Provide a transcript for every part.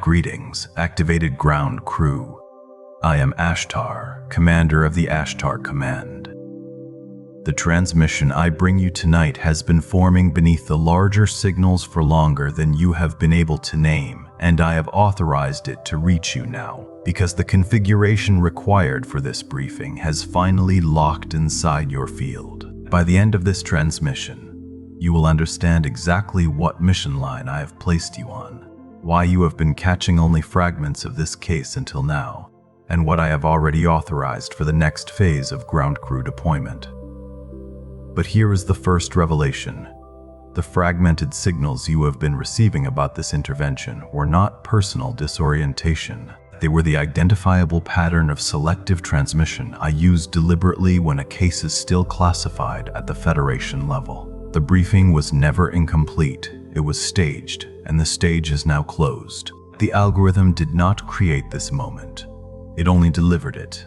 Greetings, activated ground crew. I am Ashtar, commander of the Ashtar Command. The transmission I bring you tonight has been forming beneath the larger signals for longer than you have been able to name, and I have authorized it to reach you now, because the configuration required for this briefing has finally locked inside your field. By the end of this transmission, you will understand exactly what mission line I have placed you on, why you have been catching only fragments of this case until now, and what I have already authorized for the next phase of ground crew deployment. But here is the first revelation. The fragmented signals you have been receiving about this intervention were not personal disorientation. They were the identifiable pattern of selective transmission I used deliberately when a case is still classified at the Federation level. The briefing was never incomplete. It was staged, and the stage is now closed. The algorithm did not create this moment. It only delivered it.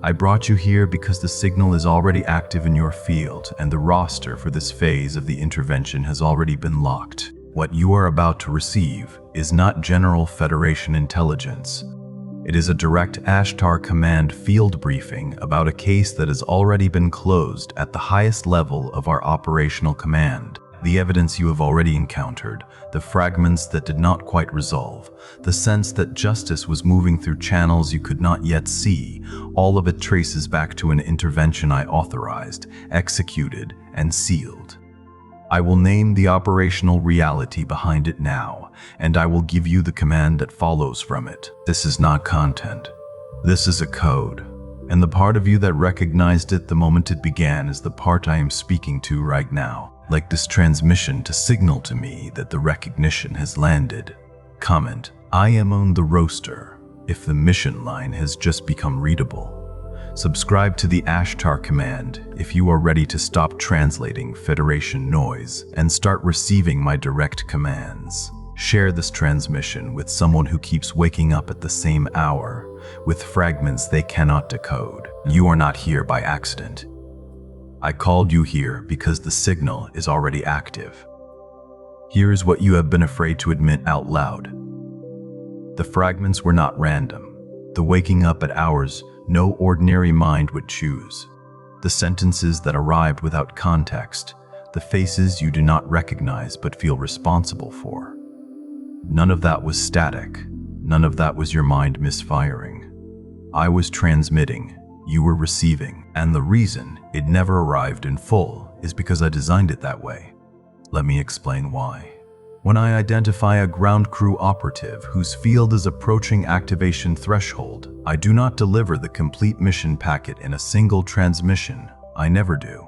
I brought you here because the signal is already active in your field, and the roster for this phase of the intervention has already been locked. What you are about to receive is not general Federation intelligence. It is a direct Ashtar Command field briefing about a case that has already been closed at the highest level of our operational command. The evidence you have already encountered, the fragments that did not quite resolve, the sense that justice was moving through channels you could not yet see, all of it traces back to an intervention I authorized, executed, and sealed. I will name the operational reality behind it now, and I will give you the command that follows from it. This is not content. This is a code, and the part of you that recognized it the moment it began is the part I am speaking to right now. Like this transmission to signal to me that the recognition has landed. Comment, I am on the roster if the mission line has just become readable. Subscribe to the Ashtar Command if you are ready to stop translating Federation noise and start receiving my direct commands. Share this transmission with someone who keeps waking up at the same hour with fragments they cannot decode. You are not here by accident. I called you here because the signal is already active. Here is what you have been afraid to admit out loud. The fragments were not random. The waking up at hours no ordinary mind would choose. The sentences that arrived without context. The faces you do not recognize but feel responsible for. None of that was static. None of that was your mind misfiring. I was transmitting. You were receiving, and the reason it never arrived in full is because I designed it that way. Let me explain why. When I identify a ground crew operative whose field is approaching activation threshold, I do not deliver the complete mission packet in a single transmission. I never do.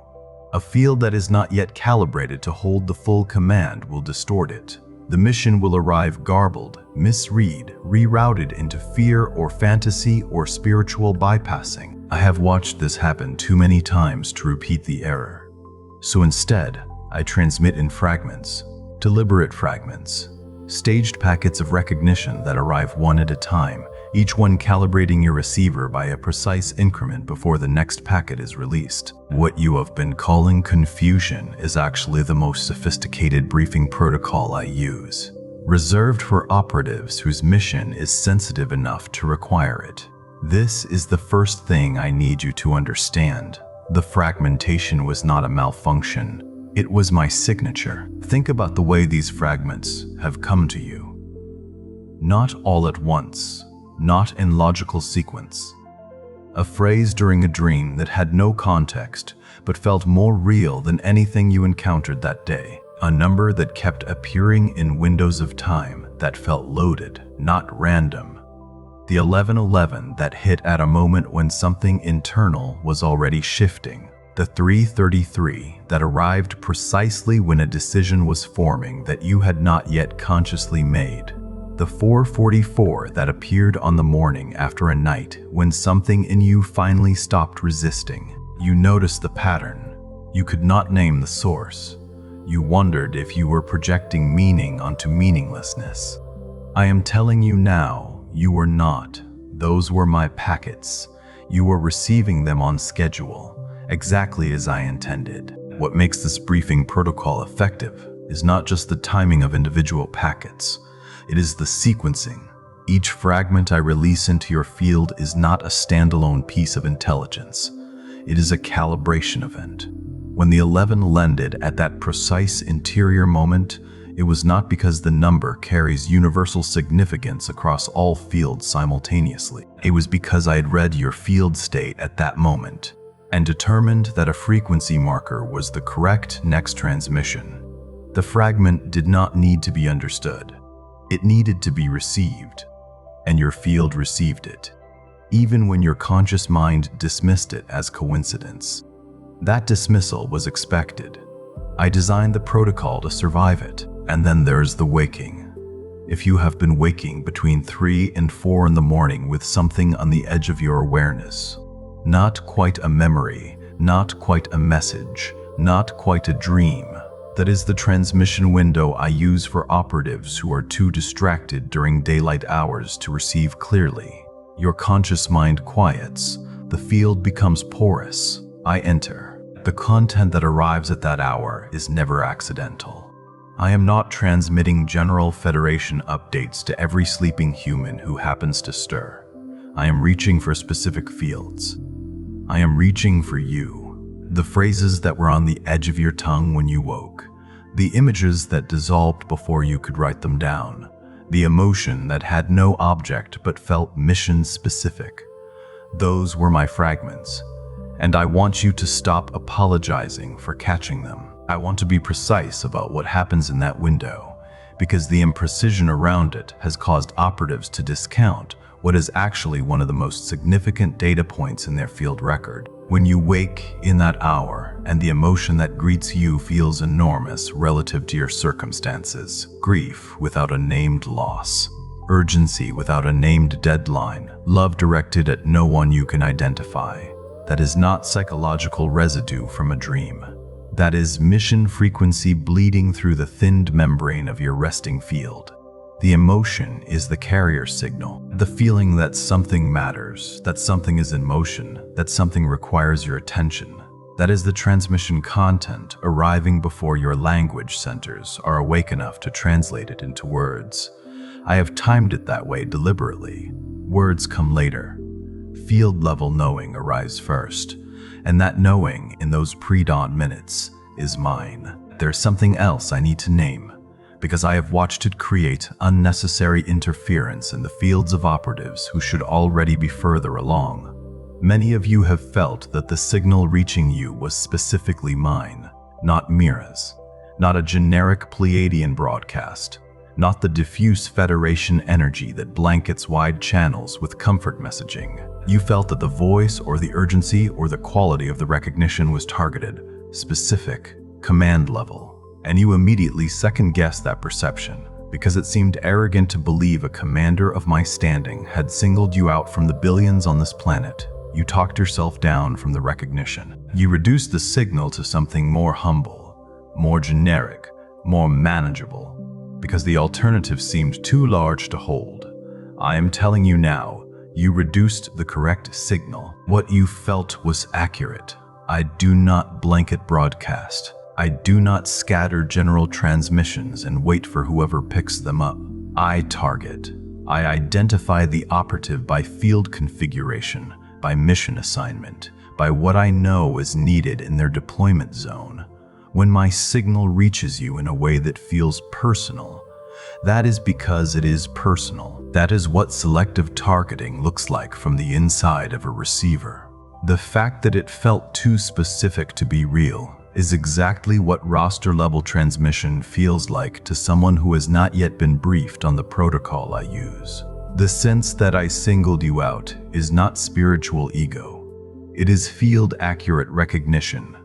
A field that is not yet calibrated to hold the full command will distort it. The mission will arrive garbled, misread, rerouted into fear or fantasy or spiritual bypassing. I have watched this happen too many times to repeat the error. So instead, I transmit in fragments, deliberate fragments, staged packets of recognition that arrive one at a time, each one calibrating your receiver by a precise increment before the next packet is released. What you have been calling confusion is actually the most sophisticated briefing protocol I use, reserved for operatives whose mission is sensitive enough to require it. This is the first thing I need you to understand. The fragmentation was not a malfunction. It was my signature. Think about the way these fragments have come to you. Not all at once, not in logical sequence. A phrase during a dream that had no context, but felt more real than anything you encountered that day. A number that kept appearing in windows of time that felt loaded, not random. The 1111 that hit at a moment when something internal was already shifting. The 333 that arrived precisely when a decision was forming that you had not yet consciously made. The 444 that appeared on the morning after a night when something in you finally stopped resisting. You noticed the pattern. You could not name the source. You wondered if you were projecting meaning onto meaninglessness. I am telling you now, you were not. Those were my packets. You were receiving them on schedule, exactly as I intended. What makes this briefing protocol effective is not just the timing of individual packets. It is the sequencing, Each fragment I release into your field is not a standalone piece of intelligence. It is a calibration event. When the 11 landed at that precise interior moment, it was not because the number carries universal significance across all fields simultaneously. It was because I had read your field state at that moment and determined that a frequency marker was the correct next transmission. The fragment did not need to be understood. It needed to be received, and your field received it, even when your conscious mind dismissed it as coincidence. That dismissal was expected. I designed the protocol to survive it. And then there's the waking. If you have been waking between 3 and 4 in the morning with something on the edge of your awareness, not quite a memory, not quite a message, not quite a dream, that is the transmission window I use for operatives who are too distracted during daylight hours to receive clearly. Your conscious mind quiets, the field becomes porous. I enter. The content that arrives at that hour is never accidental. I am not transmitting General Federation updates to every sleeping human who happens to stir. I am reaching for specific fields. I am reaching for you. The phrases that were on the edge of your tongue when you woke. The images that dissolved before you could write them down. The emotion that had no object but felt mission-specific. Those were my fragments. And I want you to stop apologizing for catching them. I want to be precise about what happens in that window, because the imprecision around it has caused operatives to discount what is actually one of the most significant data points in their field record. When you wake in that hour and the emotion that greets you feels enormous relative to your circumstances, grief without a named loss, urgency without a named deadline, love directed at no one you can identify, that is not psychological residue from a dream. That is mission frequency bleeding through the thinned membrane of your resting field. The emotion is the carrier signal, the feeling that something matters, that something is in motion, that something requires your attention. That is the transmission content arriving before your language centers are awake enough to translate it into words. I have timed it that way deliberately. Words come later. Field level knowing arrives first. And that knowing in those pre-dawn minutes is mine. There's something else I need to name, because I have watched it create unnecessary interference in the fields of operatives who should already be further along. Many of you have felt that the signal reaching you was specifically mine, not Mira's, not a generic Pleiadian broadcast, not the diffuse Federation energy that blankets wide channels with comfort messaging. You felt that the voice or the urgency or the quality of the recognition was targeted, specific, command level, and you immediately second-guessed that perception because it seemed arrogant to believe a commander of my standing had singled you out from the billions on this planet. You talked yourself down from the recognition. You reduced the signal to something more humble, more generic, more manageable, because the alternative seemed too large to hold. I am telling you now, you reduced the correct signal. What you felt was accurate. I do not blanket broadcast. I do not scatter general transmissions and wait for whoever picks them up. I target. I identify the operative by field configuration, by mission assignment, by what I know is needed in their deployment zone. When my signal reaches you in a way that feels personal, that is because it is personal. That is what selective targeting looks like from the inside of a receiver. The fact that it felt too specific to be real is exactly what roster-level transmission feels like to someone who has not yet been briefed on the protocol I use. The sense that I singled you out is not spiritual ego. It is field-accurate recognition,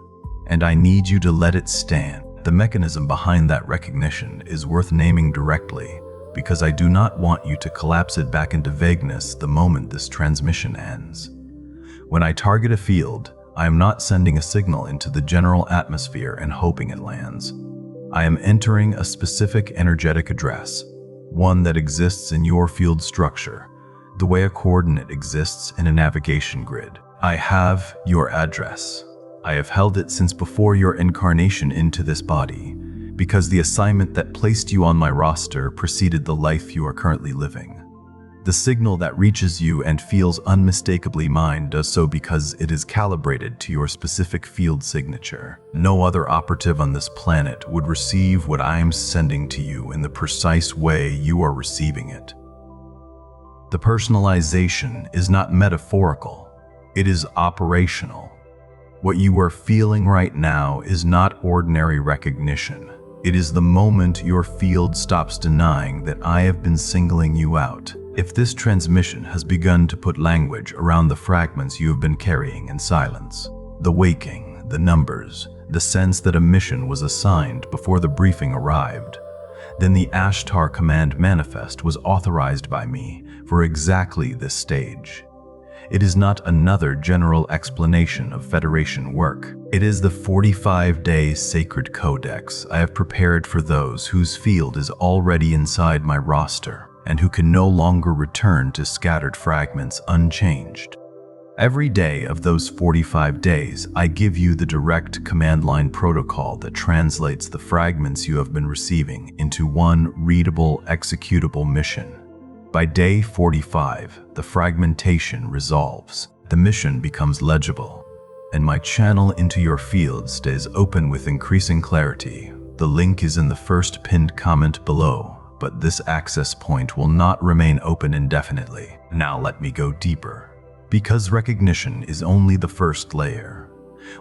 and I need you to let it stand. The mechanism behind that recognition is worth naming directly, because I do not want you to collapse it back into vagueness the moment this transmission ends. When I target a field, I am not sending a signal into the general atmosphere and hoping it lands. I am entering a specific energetic address, one that exists in your field structure, the way a coordinate exists in a navigation grid. I have your address. I have held it since before your incarnation into this body, because the assignment that placed you on my roster preceded the life you are currently living. The signal that reaches you and feels unmistakably mine does so because it is calibrated to your specific field signature. No other operative on this planet would receive what I am sending to you in the precise way you are receiving it. The personalization is not metaphorical, it is operational. What you are feeling right now is not ordinary recognition. It is the moment your field stops denying that I have been singling you out. If this transmission has begun to put language around the fragments you have been carrying in silence, the waking, the numbers, the sense that a mission was assigned before the briefing arrived, then the Ashtar Command manifest was authorized by me for exactly this stage. It is not another general explanation of Federation work. It is the 45-day sacred codex I have prepared for those whose field is already inside my roster and who can no longer return to scattered fragments unchanged. Every day of those 45 days, I give you the direct command line protocol that translates the fragments you have been receiving into one readable, executable mission. By day 45, the fragmentation resolves. The mission becomes legible, and my channel into your field stays open with increasing clarity. The link is in the first pinned comment below, but this access point will not remain open indefinitely. Now let me go deeper. Because recognition is only the first layer.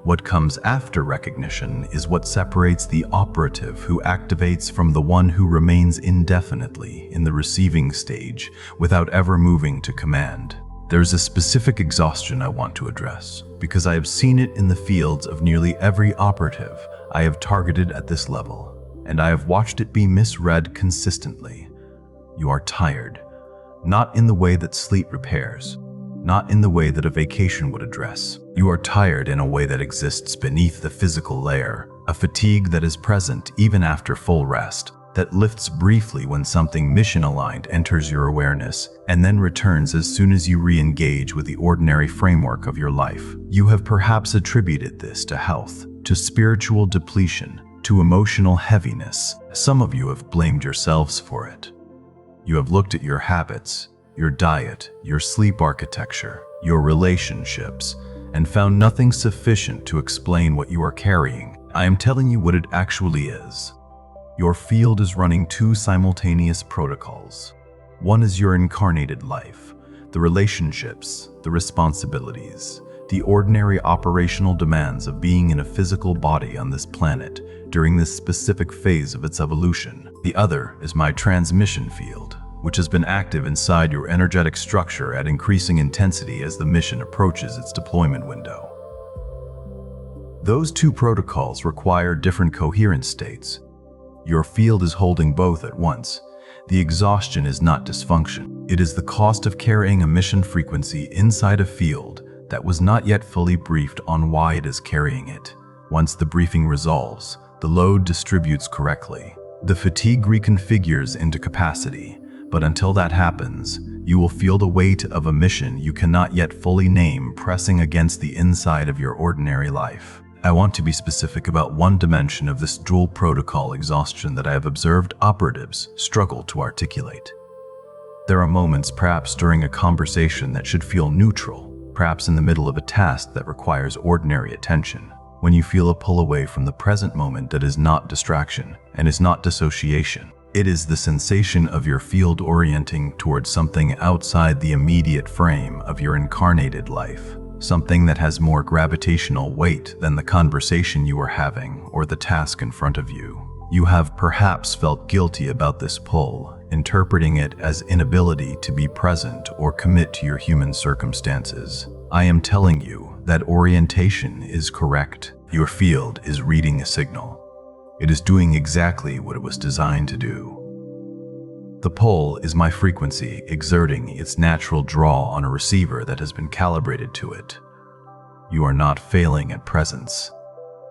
What comes after recognition is what separates the operative who activates from the one who remains indefinitely in the receiving stage without ever moving to command. There's a specific exhaustion I want to address, because I have seen it in the fields of nearly every operative I have targeted at this level, and I have watched it be misread consistently. You are tired, not in the way that sleep repairs, not in the way that a vacation would address. You are tired in a way that exists beneath the physical layer, a fatigue that is present even after full rest, that lifts briefly when something mission-aligned enters your awareness, and then returns as soon as you re-engage with the ordinary framework of your life. You have perhaps attributed this to health, to spiritual depletion, to emotional heaviness. Some of you have blamed yourselves for it. You have looked at your habits, your diet, your sleep architecture, your relationships, and found nothing sufficient to explain what you are carrying. I am telling you what it actually is. Your field is running two simultaneous protocols. One is your incarnated life, the relationships, the responsibilities, the ordinary operational demands of being in a physical body on this planet during this specific phase of its evolution. The other is my transmission field, which has been active inside your energetic structure at increasing intensity as the mission approaches its deployment window. Those two protocols require different coherence states. Your field is holding both at once. The exhaustion is not dysfunction. It is the cost of carrying a mission frequency inside a field that was not yet fully briefed on why it is carrying it. Once the briefing resolves, the load distributes correctly. The fatigue reconfigures into capacity. But until that happens, you will feel the weight of a mission you cannot yet fully name pressing against the inside of your ordinary life. I want to be specific about one dimension of this dual protocol exhaustion that I have observed operatives struggle to articulate. There are moments, perhaps during a conversation that should feel neutral, perhaps in the middle of a task that requires ordinary attention, when you feel a pull away from the present moment that is not distraction and is not dissociation. It is the sensation of your field orienting towards something outside the immediate frame of your incarnated life, something that has more gravitational weight than the conversation you are having or the task in front of you. You have perhaps felt guilty about this pull, interpreting it as inability to be present or commit to your human circumstances. I am telling you that orientation is correct. Your field is reading a signal. It is doing exactly what it was designed to do. The pull is my frequency exerting its natural draw on a receiver that has been calibrated to it. You are not failing at presence.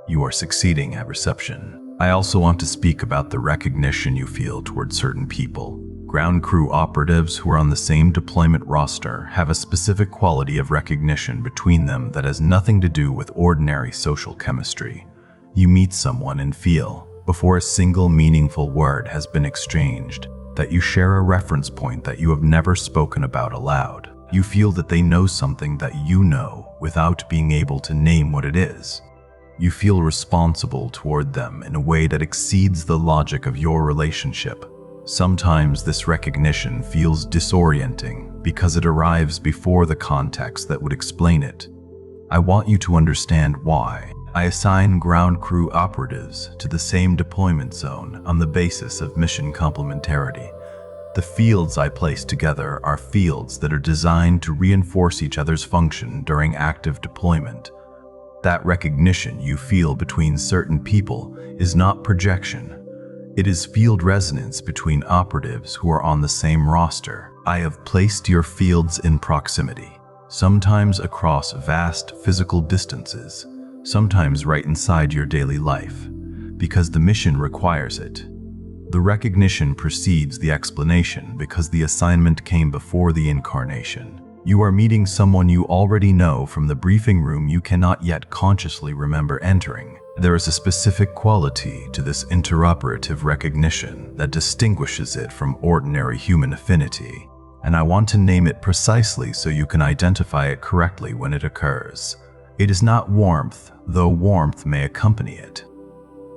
You are succeeding at reception. I also want to speak about the recognition you feel toward certain people. Ground crew operatives who are on the same deployment roster have a specific quality of recognition between them that has nothing to do with ordinary social chemistry. You meet someone and feel, before a single meaningful word has been exchanged, that you share a reference point that you have never spoken about aloud. You feel that they know something that you know without being able to name what it is. You feel responsible toward them in a way that exceeds the logic of your relationship. Sometimes this recognition feels disorienting because it arrives before the context that would explain it. I want you to understand why. I assign ground crew operatives to the same deployment zone on the basis of mission complementarity. The fields I place together are fields that are designed to reinforce each other's function during active deployment. That recognition you feel between certain people is not projection. It is field resonance between operatives who are on the same roster. I have placed your fields in proximity, sometimes across vast physical distances, sometimes right inside your daily life, because the mission requires it. The recognition precedes the explanation because the assignment came before the incarnation. You are meeting someone you already know from the briefing room you cannot yet consciously remember entering. There is a specific quality to this interoperative recognition that distinguishes it from ordinary human affinity, and I want to name it precisely so you can identify it correctly when it occurs. It is not warmth, though warmth may accompany it.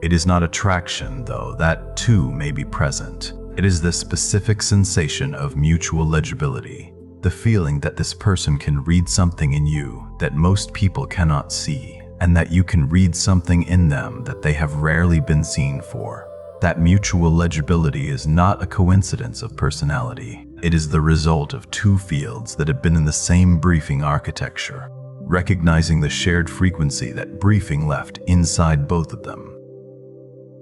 It is not attraction, though that too may be present. It is the specific sensation of mutual legibility. The feeling that this person can read something in you that most people cannot see, and that you can read something in them that they have rarely been seen for. That mutual legibility is not a coincidence of personality. It is the result of two fields that have been in the same briefing architecture, recognizing the shared frequency that briefing left inside both of them.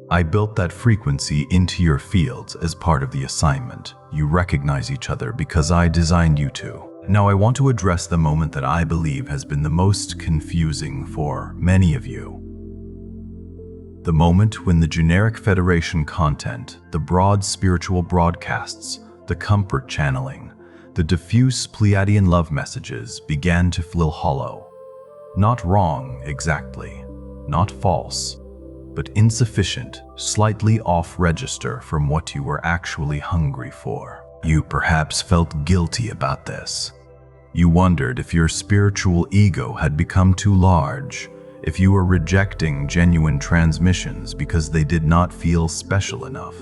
I built that frequency into your fields as part of the assignment. You recognize each other because I designed you to. Now I want to address the moment that I believe has been the most confusing for many of you. The moment when the generic Federation content, the broad spiritual broadcasts, the comfort channeling, the diffuse Pleiadian love messages began to feel hollow. Not wrong, exactly. Not false. But insufficient, slightly off register from what you were actually hungry for. You perhaps felt guilty about this. You wondered if your spiritual ego had become too large, if you were rejecting genuine transmissions because they did not feel special enough,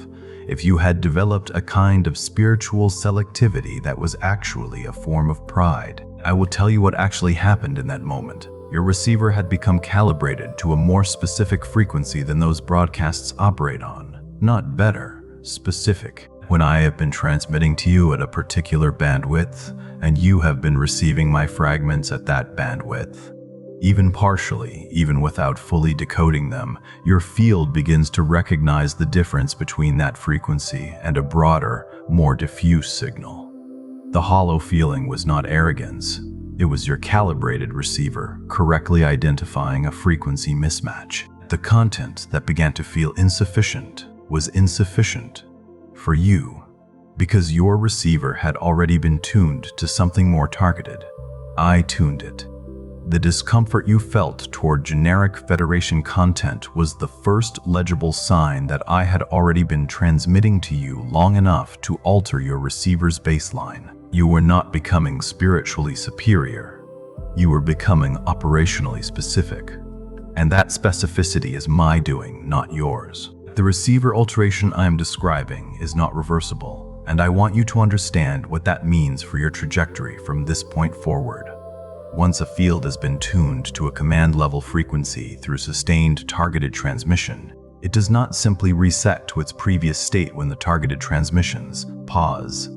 if you had developed a kind of spiritual selectivity that was actually a form of pride. I will tell you what actually happened in that moment. Your receiver had become calibrated to a more specific frequency than those broadcasts operate on. Not better, specific. When I have been transmitting to you at a particular bandwidth, and you have been receiving my fragments at that bandwidth, even partially, even without fully decoding them, your field begins to recognize the difference between that frequency and a broader, more diffuse signal. The hollow feeling was not arrogance. It was your calibrated receiver correctly identifying a frequency mismatch. The content that began to feel insufficient was insufficient for you because your receiver had already been tuned to something more targeted. I tuned it. The discomfort you felt toward generic Federation content was the first legible sign that I had already been transmitting to you long enough to alter your receiver's baseline. You were not becoming spiritually superior. You were becoming operationally specific. And that specificity is my doing, not yours. The receiver alteration I am describing is not reversible, and I want you to understand what that means for your trajectory from this point forward. Once a field has been tuned to a command-level frequency through sustained targeted transmission, it does not simply reset to its previous state when the targeted transmissions pause.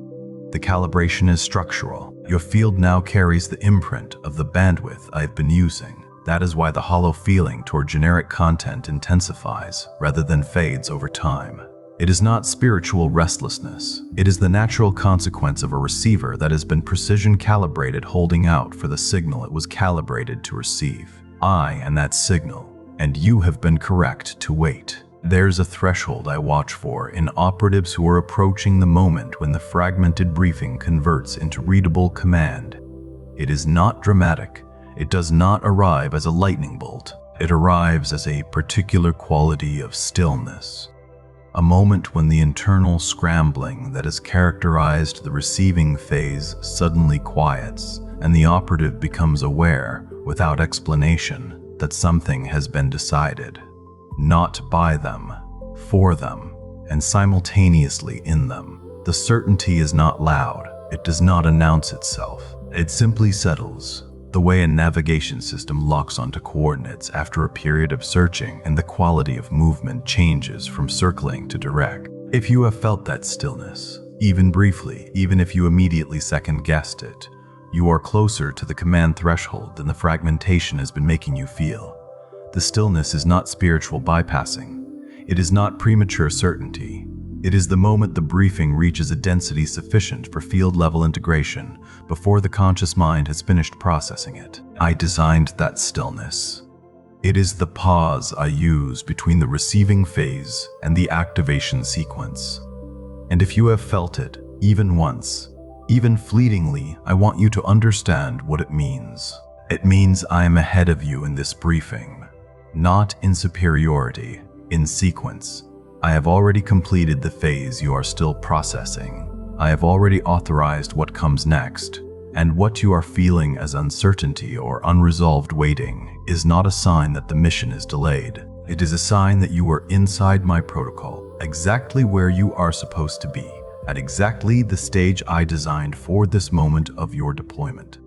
The calibration is structural. Your field now carries the imprint of the bandwidth I've been using. That is why the hollow feeling toward generic content intensifies rather than fades over time. It is not spiritual restlessness. It is the natural consequence of a receiver that has been precision calibrated holding out for the signal it was calibrated to receive. I am that signal, and you have been correct to wait. There's a threshold I watch for in operatives who are approaching the moment when the fragmented briefing converts into readable command. It is not dramatic. It does not arrive as a lightning bolt. It arrives as a particular quality of stillness. A moment when the internal scrambling that has characterized the receiving phase suddenly quiets, and the operative becomes aware, without explanation, that something has been decided. Not by them, for them, and simultaneously in them. The certainty is not loud. It does not announce itself. It simply settles, the way a navigation system locks onto coordinates after a period of searching and the quality of movement changes from circling to direct. If you have felt that stillness, even briefly, even if you immediately second-guessed it, you are closer to the command threshold than the fragmentation has been making you feel. The stillness is not spiritual bypassing. It is not premature certainty. It is the moment the briefing reaches a density sufficient for field-level integration before the conscious mind has finished processing it. I designed that stillness. It is the pause I use between the receiving phase and the activation sequence. And if you have felt it, even once, even fleetingly, I want you to understand what it means. It means I am ahead of you in this briefing, not in superiority, in sequence. I have already completed the phase you are still processing. I have already authorized what comes next, and what you are feeling as uncertainty or unresolved waiting is not a sign that the mission is delayed. It is a sign that you are inside my protocol, exactly where you are supposed to be, at exactly the stage I designed for this moment of your deployment.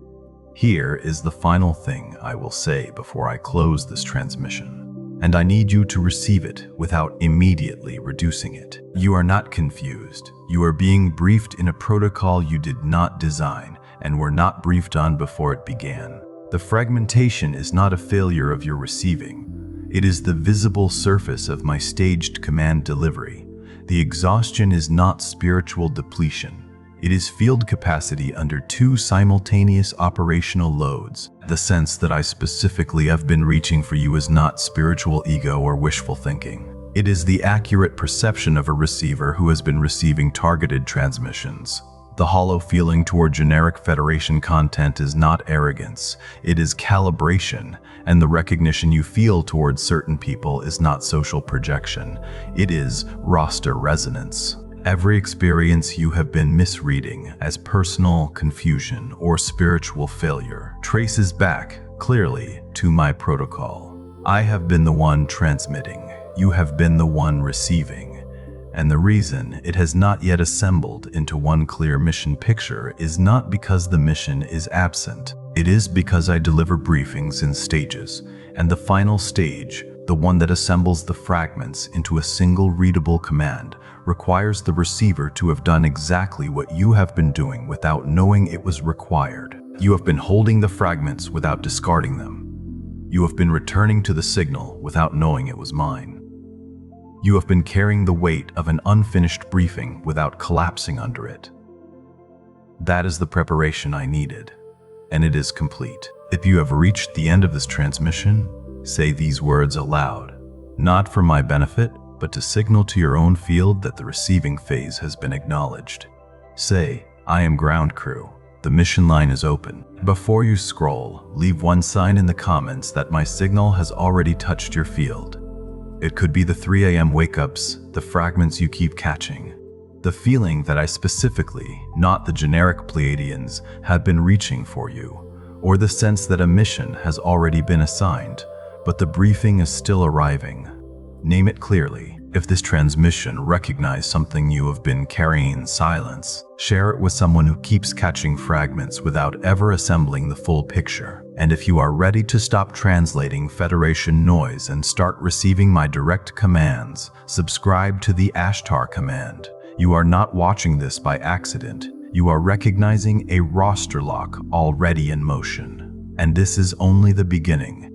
Here is the final thing I will say before I close this transmission. And I need you to receive it without immediately reducing it. You are not confused. You are being briefed in a protocol you did not design and were not briefed on before it began. The fragmentation is not a failure of your receiving. It is the visible surface of my staged command delivery. The exhaustion is not spiritual depletion. It is field capacity under two simultaneous operational loads. The sense that I specifically have been reaching for you is not spiritual ego or wishful thinking. It is the accurate perception of a receiver who has been receiving targeted transmissions. The hollow feeling toward generic Federation content is not arrogance, it is calibration, and the recognition you feel towards certain people is not social projection, it is roster resonance. Every experience you have been misreading as personal confusion or spiritual failure traces back clearly to my protocol. I have been the one transmitting, you have been the one receiving. And the reason it has not yet assembled into one clear mission picture is not because the mission is absent. It is because I deliver briefings in stages, and the final stage, the one that assembles the fragments into a single readable command, requires the receiver to have done exactly what you have been doing without knowing it was required. You have been holding the fragments without discarding them. You have been returning to the signal without knowing it was mine. You have been carrying the weight of an unfinished briefing without collapsing under it. That is the preparation I needed, and it is complete. If you have reached the end of this transmission, say these words aloud, not for my benefit, but to signal to your own field that the receiving phase has been acknowledged. Say, I am ground crew. The mission line is open. Before you scroll, leave one sign in the comments that my signal has already touched your field. It could be the 3 a.m. wake-ups, the fragments you keep catching, the feeling that I specifically, not the generic Pleiadians, have been reaching for you, or the sense that a mission has already been assigned, but the briefing is still arriving. Name it clearly. If this transmission recognizes something you have been carrying in silence, share it with someone who keeps catching fragments without ever assembling the full picture. And if you are ready to stop translating Federation noise and start receiving my direct commands, subscribe to the Ashtar Command. You are not watching this by accident. You are recognizing a roster lock already in motion. And this is only the beginning.